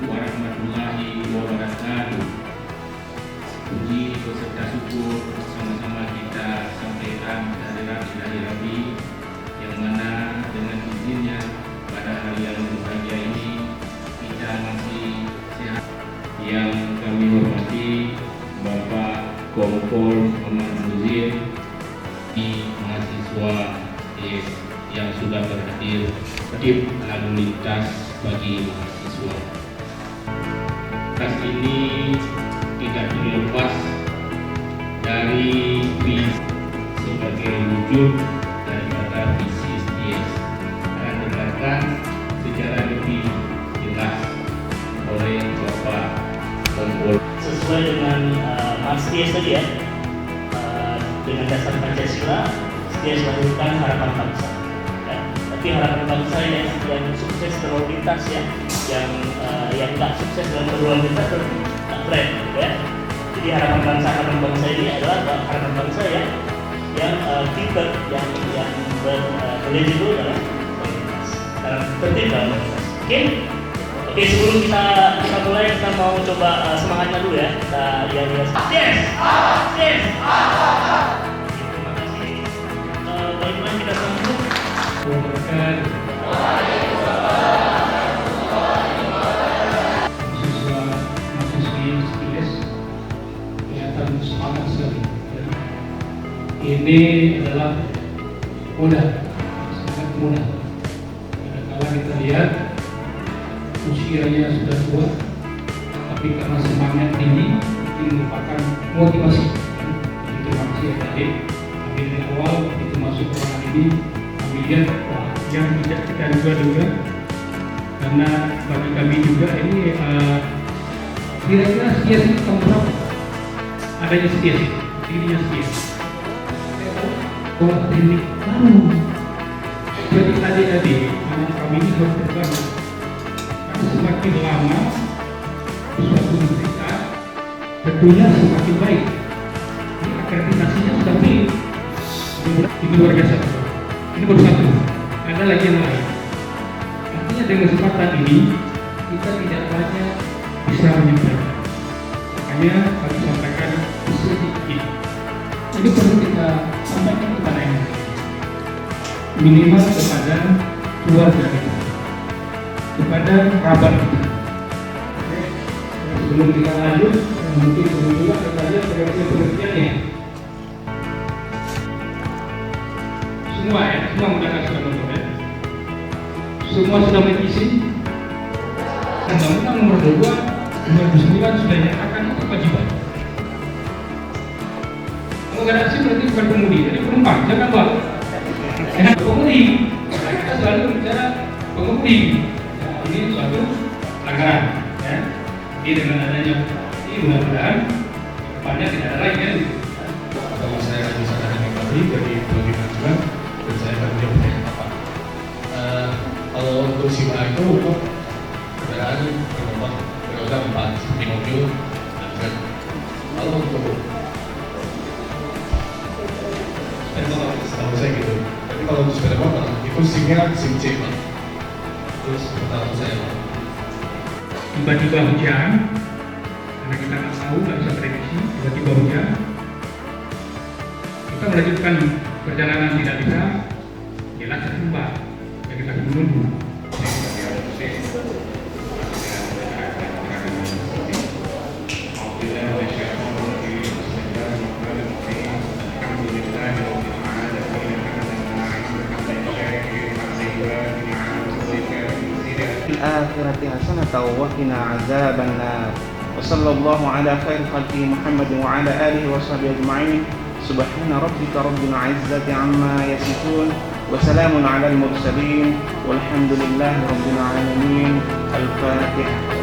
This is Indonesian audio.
warahmatullahi wabarakatuh. Puji beserta syukur sama-sama kita sampaikan kehadiran Ilahi Rabbi, yang mana dengan izinnya pada hari yang berbahagia ini kita masih sehat. Yang kami hormati Bapak Kompol Muhammad Muzir, di mahasiswa yang sudah berhadir, tertib lalu lintas bagi mahasiswa. Tas ini tidak terlepas dari visi sebagai wujud daripada visi STS, akan dijelaskan secara lebih jelas oleh Bapak Kompol. Sesuai dengan STS tadi ya, dengan dasar Pancasila, STS melahirkan harapan bangsa. Ya. Tapi harapan bangsa yang sukses berlalu lintas ya, yang nggak sukses dalam berlalu lintas berarti nggak keren, ya. Jadi harapan bangsa ini adalah harapan bangsa yang pinter, yang eligible dalam berlintas, dalam tertib dalam berlintas. Oke, sebelum kita mulai, kita mau coba semangatnya dulu ya. Kita lihat yes. Terima kasih. Baiklah, kita sambut. Mahasiswi STS kelihatan semangat sekali. Ini adalah mudah, sangat mudah. Kalau kita lihat usianya sudah tua, tapi karena semangat tinggi, ini merupakan motivasi. Terima kasih adik. Kami dari awal itu masuk ruangan ini, kami lihat yang tidak kita duga-duga, karena bagi kami juga ini kira-kira STS ini tahun berapa? Adanya STS, dirinya STS. Oh, teknik baru. Jadi adik-adik, anak kami ini harus terbangun. Semakin lama suatu universitas tentunya semakin baik. Ini akreditasinya sudah pilih. Ini luar biasa. Ini baru satu. Ada lagi yang lain. Artinya dengan kesempatan ini kita tidak banyak bisa menyampaikan. Makanya kami sampaikan sedikit. Ini perlu kita sampaikan kepada yang lain. Minimal kepada keluarga kita, kepada kerabat kita. Sebelum kita lanjut, mungkin juga kita lihat pengertiannya. Semua ya, semua menggunakan surat nomor ya. Semua sudah mengisi. Undang-Undang nomor 2 2009 sudah nyatakan itu kewajiban. Kalau nggak ada aksi berarti bukan pengemudi, jadi penumpang, jangan bawa. Pengemudi, kita selalu bicara pengemudi. Ini suatu pelanggaran, ya. Jadi dengan adanya ini mudah-mudahan depannya tidak ada lagi kan. Bahwa saya akan bisa menikmati dari pengajuan dan saya akan menjawab dengan apa. Kalau untuk SIMA itu untuk kendaraan bermotor beroda 4 seperti mobil dan truk. Kalau untuk setahu saya gitu. Tapi kalau untuk sepeda motor itu SIM-nya SIM C, Pak. Terus pertanyaan saya, tiba-tiba hujan, karena kita nggak tahu, nggak bisa prediksi, tiba-tiba hujan, kita melanjutkan perjalanan tidak bisa, jelas terjebak, ya kita menunggu. الآخرة حسنة وقنا عذاب النار وصلى الله على خير خلقه محمد وعلى آله وصحبه أجمعين سبحان ربك رب العزة عما يصفون وسلام على المرسلين والحمد لله رب العالمين. الفاتحة.